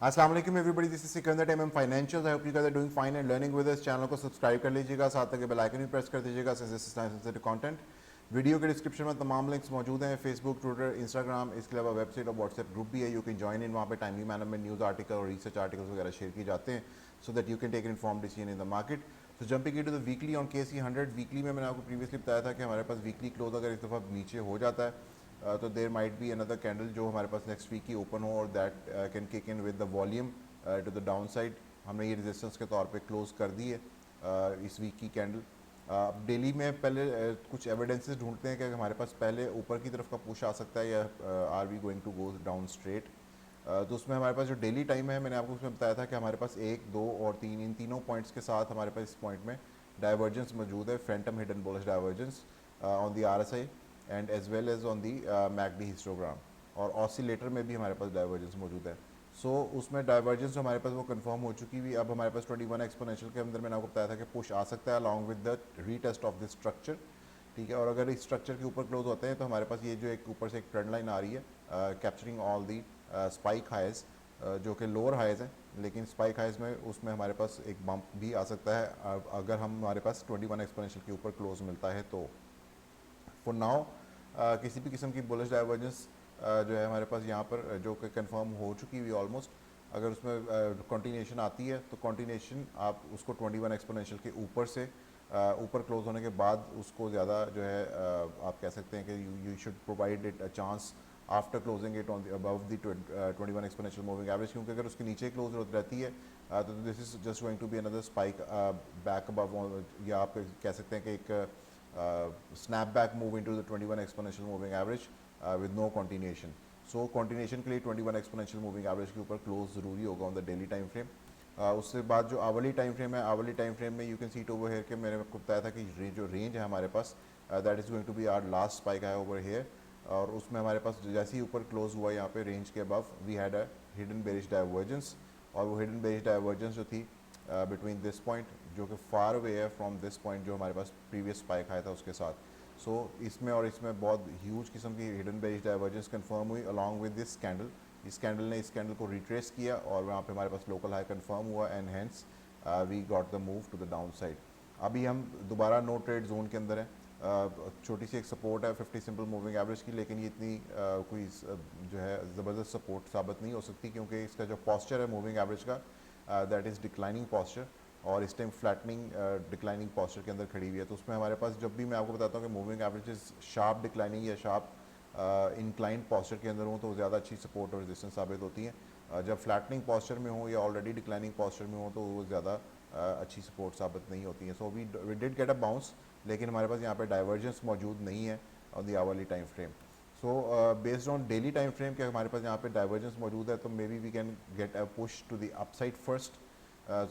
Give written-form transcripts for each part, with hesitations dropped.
अस्सलाम वालेकुम everybody, this is Sikandar team financial. I hope you guys are doing fine and learning with us. Channel को subscribe कर लीजिएगा, साथ में बेल आइकन भी प्रेस कर दीजिएगा सेंसिटिव कंटेंट। वीडियो के डिस्क्रिप्शन में तमाम लिंक्स मौजूद हैं, फेसबुक, ट्विटर, इंस्टाग्राम। इसके अलावा वेबसाइट और व्हाट्सएप ग्रुप भी है, यू कैन ज्वाइन इन। वहाँ पे टाइमली मैनर में न्यूज़ आर्टिकल और रिसर्च आर्टिकल्स वगैरह शेयर किए जाते हैं, so that you can take inform decision in the market. So jumping into the weekly on KC100। Weekly में मैंने आपको प्रीवियसली बताया था कि हमारे पास वीकली क्लोज अगर इस दफ़ा नीचे हो जाता है तो there might be another candle जो हमारे पास नेक्स्ट वीक की ओपन हो और that can kick in with the volume to the down side. हमने ये रेजिस्टेंस के तौर पे क्लोज कर दी है इस वीक की कैंडल। डेली में पहले कुछ एविडेंसेस ढूंढते हैं कि हमारे पास पहले ऊपर की तरफ का पुश आ सकता है या are we going to go down straight. तो उसमें हमारे पास जो डेली टाइम है, मैंने आपको उसमें बताया था कि हमारे पास 1, 2 और 3, इन तीनों पॉइंट्स के साथ हमारे पास इस पॉइंट में डाइवर्जेंस मौजूद है, phantom hidden bullish divergence on the RSI and as well as on the MACD histogram. और ऑसिलेटर में भी हमारे पास डाइवर्जेंस मौजूद है। उसमें डाइवर्जेंस हमारे पास वो कंफर्म हो चुकी हुई। अब हमारे पास 21 एक्सपोनेंशियल के अंदर मैंने आपको बताया था कि पुश आ सकता है along with the retest of this structure, ठीक है। और अगर इस स्ट्रक्चर के ऊपर क्लोज होते हैं तो हमारे पास ये जो एक ऊपर से एक ट्रेंड लाइन आ रही है capturing all the spike highs जो कि लोअर हाइज हैं, लेकिन स्पाइक हाइज में उसमें हमारे पास एक बम्प भी आ सकता है अगर हमारे पास 21 एक्सपोनेंशियल के ऊपर क्लोज मिलता है तो। फॉर नाउ किसी भी किस्म की बुलिश डाइवर्जेंस जो है हमारे पास यहाँ पर जो कि कंफर्म हो चुकी हुई ऑलमोस्ट, अगर उसमें कंटिन्यूशन आती है तो कंटिन्यूशन आप उसको 21 एक्सपोनेंशियल के ऊपर से ऊपर क्लोज होने के बाद उसको ज़्यादा जो है आप कह सकते हैं कि you should provide it a chance after closing it on above the 21 exponential moving average, क्योंकि अगर उसके नीचे क्लोज रहती है तो this is just going to be another spike back above, या आप कह सकते हैं कि एक snapback move into the 21 exponential moving average with no continuation. So continuation के लिए 21 exponential moving average के ऊपर close ज़रूरी होगा on the daily time frame. उसके बाद जो आवली टाइम फ्रेम है, आवली टाइम फ्रेम में you can see it over here के मैंने आपको बताया था कि जो रेंज है हमारे पास that is going to be our last spike है ओवर हेयर। और उसमें हमारे पास जैसे ही ऊपर क्लोज हुआ यहाँ पे रेंज के above we had a hidden bearish divergence. और वो हिडन बेरिश डाइवर्जेंस जो थी बिटवीन दिस पॉइंट जो कि फार अवे है फ्रॉम दिस पॉइंट जो हमारे पास प्रीवियस स्पाइक आया था उसके साथ। इसमें और इसमें बहुत ह्यूज किस्म की हिडन बेरिश डाइवर्जेंस कंफर्म हुई अलॉन्ग विद दिस कैंडल। इस कैंडल ने इस कैंडल को रिट्रेस किया और वहाँ पे हमारे पास लोकल हाई कंफर्म हुआ and hence we got the move to the down side. अभी हम दोबारा नो ट्रेड जोन के अंदर है। छोटी सी एक सपोर्ट है 50 सिंपल मूविंग एवरेज की, लेकिन ये इतनी कोई जो है ज़बरदस्त सपोर्ट साबित नहीं हो सकती क्योंकि इसका जो पॉस्चर है मूविंग एवरेज का दैट इज़ डिक्लाइनिंग पॉस्चर और इस टाइम फ्लैटनिंग डिक्लाइनिंग पॉस्चर के अंदर खड़ी हुई है। तो उसमें हमारे पास जब भी मैं आपको बताता हूँ कि मूविंग एवरेजेस शार्प डिक्लाइनिंग या शार्प इंक्लाइंड पॉस्चर के अंदर हो तो ज़्यादा अच्छी सपोर्ट और रेजिस्टेंस साबित होती हैं। जब फ्लैटनिंग पॉस्चर में हो या ऑलरेडी डिक्लाइनिंग पॉस्चर में हो तो वो ज़्यादा अच्छी सपोर्ट साबित नहीं होती है। So we did get a bounce, लेकिन हमारे पास यहाँ पे डाइवर्जेंस मौजूद नहीं है on the hourly time frame. So based on daily time frame के हमारे पास यहाँ पे डाइवर्जेंस मौजूद है तो maybe we can get a push to the upside first.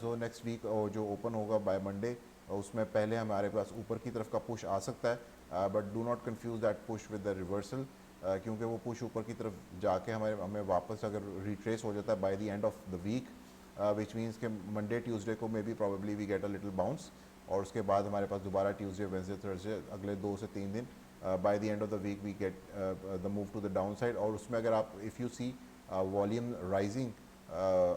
So next week जो ओपन होगा बाय मंडे उसमें पहले हमारे पास ऊपर की तरफ का पुश आ सकता है, but do not confuse that push with the reversal, क्योंकि वो पुश ऊपर की तरफ जाके हमें वापस अगर रिट्रेस हो जाता है by the end of the week, which means के मंडे ट्यूसडे को maybe probably we get a little bounce. और उसके बाद हमारे पास दोबारा ट्यूसडे वेडनेसडे थर्सडे अगले 2 से 3 दिन by the end of the week we get the move to the down side. और उसमें अगर आप if you see volume rising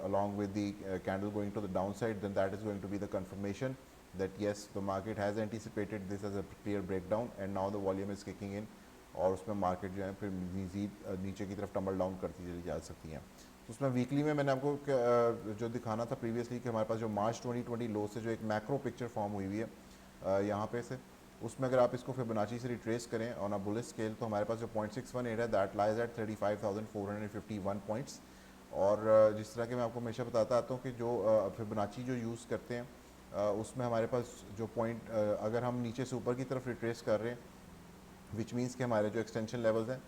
along with the candle going to the downside, then that is going to be the confirmation that yes, the market has anticipated this as a clear breakdown and now the volume is kicking in और उसमें market जो है फिर मज़ीद नीचे की तरफ tumble down करती चली जा सकती हैं। तो उसमें वीकली में मैंने आपको जो दिखाना था प्रीवियसली कि हमारे पास जो मार्च 2020 लो से जो एक मैक्रो पिक्चर फॉर्म हुई हुई है यहाँ पे से, उसमें अगर आप इसको फिबोनाची से रिट्रेस करें ऑन अ बुलिश स्केल तो हमारे पास जो 0.618 है दैट लाइज एट 35,451 पॉइंट्स। और जिस तरह के मैं आपको हमेशा बताता आता हूँ कि जो फिबोनाची जो यूज़ करते हैं उसमें हमारे पास जो पॉइंट अगर हम नीचे से ऊपर की तरफ रिट्रेस कर रहे हैं विच मीन्स कि हमारे जो एक्सटेंशन लेवल्स हैं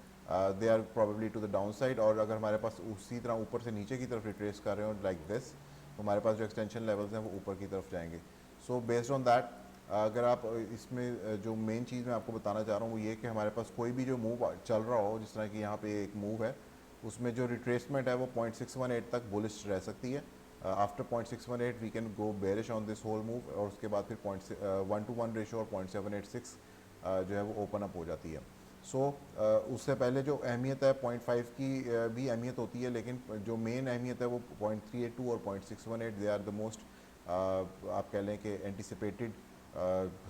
they are probably to the down side, और अगर हमारे पास उसी तरह ऊपर से नीचे की तरफ रिट्रेस कर रहे हो लाइक दिस तो हमारे पास जो एक्सटेंशन लेवल्स हैं वो ऊपर की तरफ जाएंगे। सो बेस्ड ऑन दैट अगर आप इसमें जो मेन चीज़ मैं आपको बताना चाह रहा हूँ वो ये कि हमारे पास कोई भी जो मूव चल रहा हो, जिस तरह की यहाँ पे एक मूव है उसमें जो रिट्रेसमेंट है वो 0.618 तक बुलिश रह सकती है। After 0.618 we can go bearish on this whole move और उसके बाद फिर 1:1 रेशो और 0.786 जो है वो ओपन अप हो जाती है। सो उससे पहले जो अहमियत है 0.5 की भी अहमियत होती है, लेकिन जो मेन अहमियत है वो 0.382 और 0.618 दे आर द मोस्ट आप कह लें कि anticipated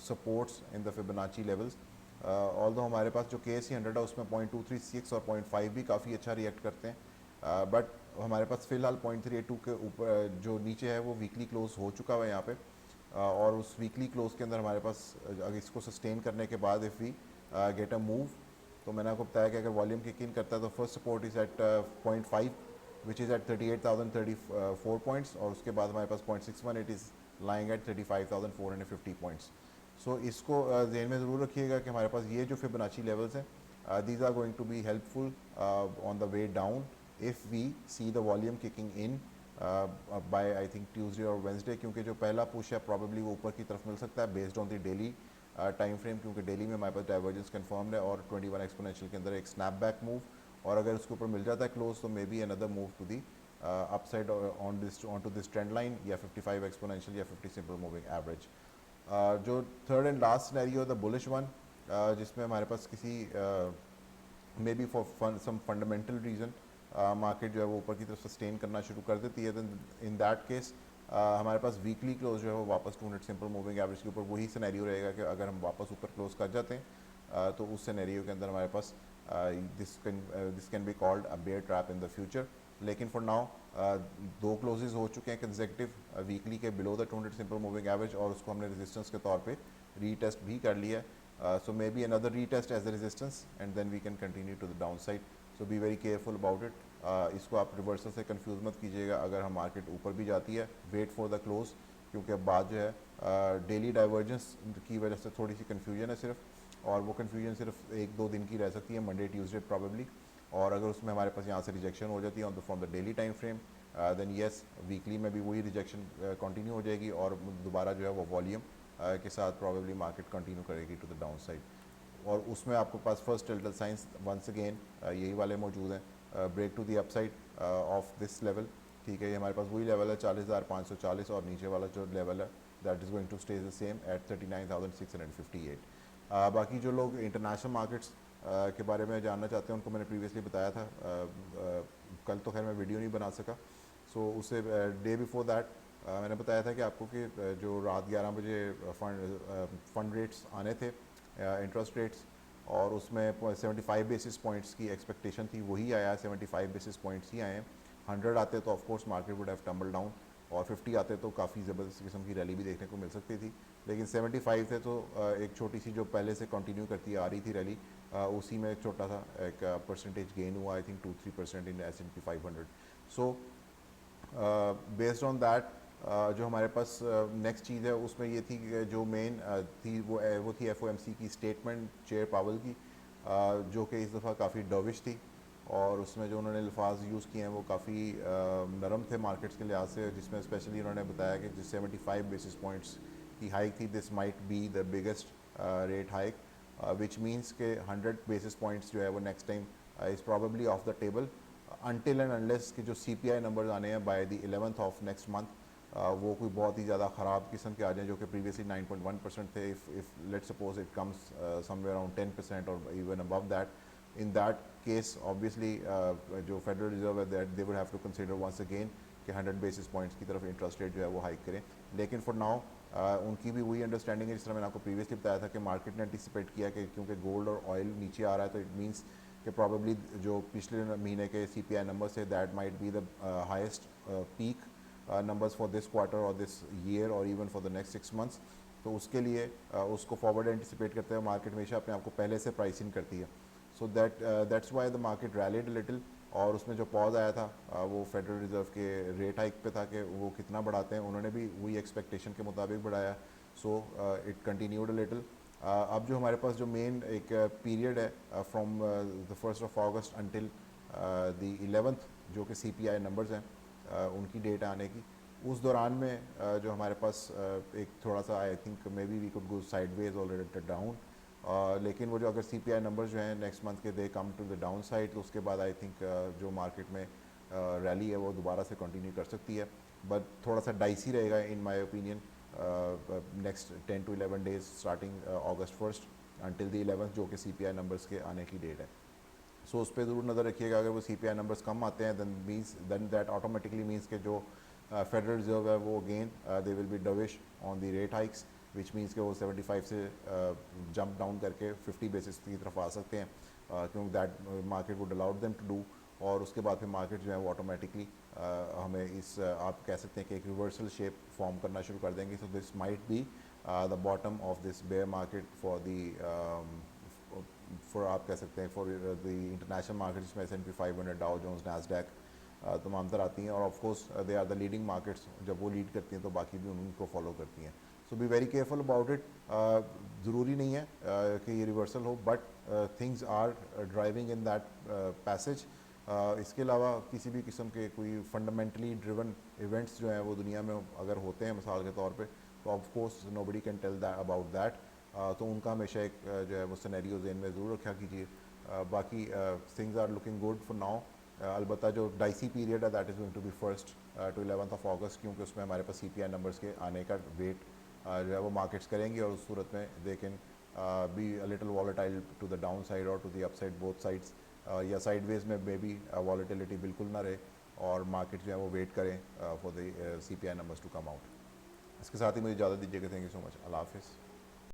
supports in the Fibonacci levels. Although हमारे पास जो KSE 100 है उसमें 0.236 और 0.5 भी काफ़ी अच्छा रिएक्ट करते हैं, बट हमारे पास फ़िलहाल 0.382 के ऊपर जो नीचे है वो वीकली क्लोज हो चुका हुआ है यहाँ पे, और उस वीकली क्लोज के अंदर हमारे पास अगर इसको सस्टेन करने के बाद if we get a move, तो मैंने आपको बताया कि अगर वॉल्यूम किक इन करता है तो first support is at 0.5 which is at 38,034 points, और उसके बाद हमारे पास 0.61 it is lying at 35,450 points. So इसको जहन में ज़रूर रखिएगा कि हमारे पास ये जो फिबोनाची लेवल्स हैं these are going to be helpful on the way down if we see the volume kicking in by I think Tuesday और वेंसडे, क्योंकि जो पहला पुश है प्रॉबेबली वो ऊपर की तरफ मिल सकता है based on the daily time frame, क्योंकि डेली में हमारे पास डाइवर्जेंस कन्फर्म्ड है और 21 एक्सपोनेंशियल के अंदर एक स्नैपबैक मूव, और अगर उसके ऊपर मिल जाता है क्लोज तो maybe another move to the upside on to this trend line या 55 एक्सपोनेंशियल या 50 सिंपल मूविंग एवरेज। जो third and last scenario the bullish one, जिसमें हमारे पास किसी maybe for some fundamental reason market जो है वो ऊपर की तरफ सस्टेन करना शुरू कर देती है, इन दैट केस हमारे पास वीकली क्लोज जो है वो वापस 200 सिंपल मूविंग एवरेज के ऊपर वही सिनेरियो रहेगा कि अगर हम वापस ऊपर क्लोज कर जाते हैं तो उस सिनेरियो के अंदर हमारे पास this can be called a bear trap in the future. लेकिन फॉर नाउ दो क्लोजेज हो चुके हैं कंसेक्टिव वीकली के below the 200 simple moving average, और उसको हमने रेजिस्टेंस के तौर पे रीटेस्ट भी कर लिया है, so maybe another retest as a resistance and then we can continue to the downside, so be very careful about it। इसको आप रिवर्सल से कंफ्यूज मत कीजिएगा, अगर हम मार्केट ऊपर भी जाती है वेट फॉर द क्लोज, क्योंकि अब बात जो है डेली डाइवर्जेंस की वजह से थोड़ी सी कन्फ्यूजन है सिर्फ, और वो कन्फ्यूजन सिर्फ 1-2 दिन की रह सकती है, मंडे ट्यूसडे प्रॉबेबली, और अगर उसमें हमारे पास यहाँ से रिजेक्शन हो जाती है on the from the daily time frame then yes weekly में भी वही रिजेक्शन कंटिन्यू हो जाएगी और दोबारा जो है वो वॉल्यूम के साथ प्रॉबेबली मार्केट कंटिन्यू करेगी टू द डाउन साइड, और उसमें आपके पास first telltale signs once again यही वाले मौजूद हैं, break to the upside of this level. ठीक है, ये हमारे पास वही लेवल है 40,540, और नीचे वाला जो लेवल है that is going to stay the same at 39,658। बाकी जो लोग इंटरनेशनल मार्केट्स के बारे में जानना चाहते हैं उनको मैंने प्रीवियसली बताया था, कल तो खैर मैं वीडियो नहीं बना सका, सो उससे डे बिफोर दैट मैंने बताया था कि आपको कि जो रात 11 बजे फंड रेट्स आने थे इंटरेस्ट रेट्स, और उसमें 75 बेसिस पॉइंट्स की एक्सपेक्टेशन थी, वही आया 75 बेसिस पॉइंट्स ही आए हैं। 100 आते तो of course market would have tumble down, और 50 आते तो काफ़ी ज़बरदस्त किस्म की रैली भी देखने को मिल सकती थी, लेकिन 75 थे तो एक छोटी सी जो पहले से कंटिन्यू करती आ रही थी रैली, उसी में एक छोटा सा एक परसेंटेज गेन हुआ, I think 2-3% in S&P 500। So based on that जो हमारे पास नेक्स्ट चीज़ है उसमें ये थी कि जो मेन थी वो थी FOMC की स्टेटमेंट चेयर पावल की, जो कि इस दफ़ा काफ़ी डविश थी, और उसमें जो उन्होंने अल्फाज यूज़ किए हैं वो काफ़ी नरम थे मार्केट्स के लिहाज से, जिसमें स्पेशली उन्होंने बताया कि जिस 75 बेसिस पॉइंट्स की हाइक थी this might be the biggest rate hike, which means के 100 बेसिस पॉइंट्स जो है वो next time is probably of the table until and unless कि जो CPI नंबर्स आने हैं by the 11th of next month, वो कोई बहुत ही ज़्यादा ख़राब किस्म के आ जाएँ, जो कि प्रीवियसली 9.1% थे, if let suppose it comes somewhere around 10% और even above that, in that case obviously जो फेडरल रिजर्व है that they would have to consider once again कि 100 बेसिस पॉइंट्स की तरफ इंटरेस्ट रेट जो है वो हाइक करें, लेकिन फॉर नाउ उनकी भी वही अंडरस्टैंडिंग है जिस तरह मैंने आपको प्रीवियसली बताया था कि मार्केट ने एंटिसिपेट किया कि क्योंकि गोल्ड और ऑयल नीचे आ रहा है तो इट मीन्स कि प्रॉबेबली जो पिछले महीने के CPI number say that might be the highest peak numbers for this quarter or this year or even for the next 6 months, तो उसके लिए उसको फॉरवर्ड एंटिसिपेट करते हुए मार्केट हमेशा अपने आप को पहले से प्राइस इन करती है, so that's why the market rallied little, और उसमें जो पॉज आया था वो फेडरल रिजर्व के रेट हाइक पे था कि वो कितना बढ़ाते हैं, उन्होंने भी वही एक्सपेक्टेशन के मुताबिक बढ़ाया, सो इट कंटिन्यूड लिटिल। अब जो हमारे पास जो मेन एक पीरियड है from the 1st of August until the 11th जो कि CPI नंबर्स हैं उनकी डेट आने की, उस दौरान में जो हमारे पास एक थोड़ा सा I think maybe we could go sideways already down, लेकिन वो जो अगर CPI नंबर्स जो हैं नेक्स्ट मंथ के they come to the down side, तो उसके बाद आई थिंक जो मार्केट में रैली है वो दोबारा से कंटिन्यू कर सकती है, बट थोड़ा सा डाइसी रहेगा in my opinion next 10 to 11 days starting August 1st, until the 11th, जो कि CPI नंबर्स के आने की डेट है. सो उस पर ज़रूर नज़र रखिएगा. अगर वो CPI नंबर्स कम आते हैं then that automatically means कि जो फेडरल रिजर्व है वो again they will be dovish on the rate hikes, which means कि वो 75 से जंप डाउन करके 50 बेसिस की तरफ आ सकते हैं, क्योंकि that market would allowed them to do. और उसके बाद फिर मार्केट जो है वो ऑटोमेटिकली हमें इस आप कह सकते हैं कि एक रिवर्सल शेप फॉर्म करना शुरू कर देंगे. So this might be the bottom of this bear market for आप कह सकते हैं फॉर द इंटरनेशनल मार्केट, जिसमें S&P 500, डाउ जोन्स, नैस्डैक तमाम तरह आती हैं. और of course they are the leading markets. जब वो लीड करती हैं तो बाकी भी उनको फॉलो करती हैं. So be very careful about it. ज़रूरी नहीं है कि ये रिवर्सल हो, but things are driving in that passage. इसके अलावा किसी भी किस्म के कोई फंडामेंटली ड्रिवन इवेंट्स जो हैं वो दुनिया में अगर होते हैं मिसाल के तौर पे, तो of course nobody can tell that about that. तो उनका हमेशा एक जो है वो सिनेरियो ज़हन में ज़रूर रखा कीजिए. बाकी things are looking good for now. अलबत्ता जो डाइसी पीरियड है that is going to be 1st to 11th of August, क्योंकि उसमें हमारे पास CPI नंबर्स के आने का वेट जो है वो मार्केट्स करेंगे. और उस सूरत में they can be a little volatile to the down side और to the upside, both sides. या साइडवेज में मे बी वॉलेटिलिटी बिल्कुल ना रहे और मार्केट जो है वो वेट करें for the CPI numbers to come out. इसके साथ ही मुझे इजाज़त दीजिएगा. Thank you so much. अल्लाह हाफिज़.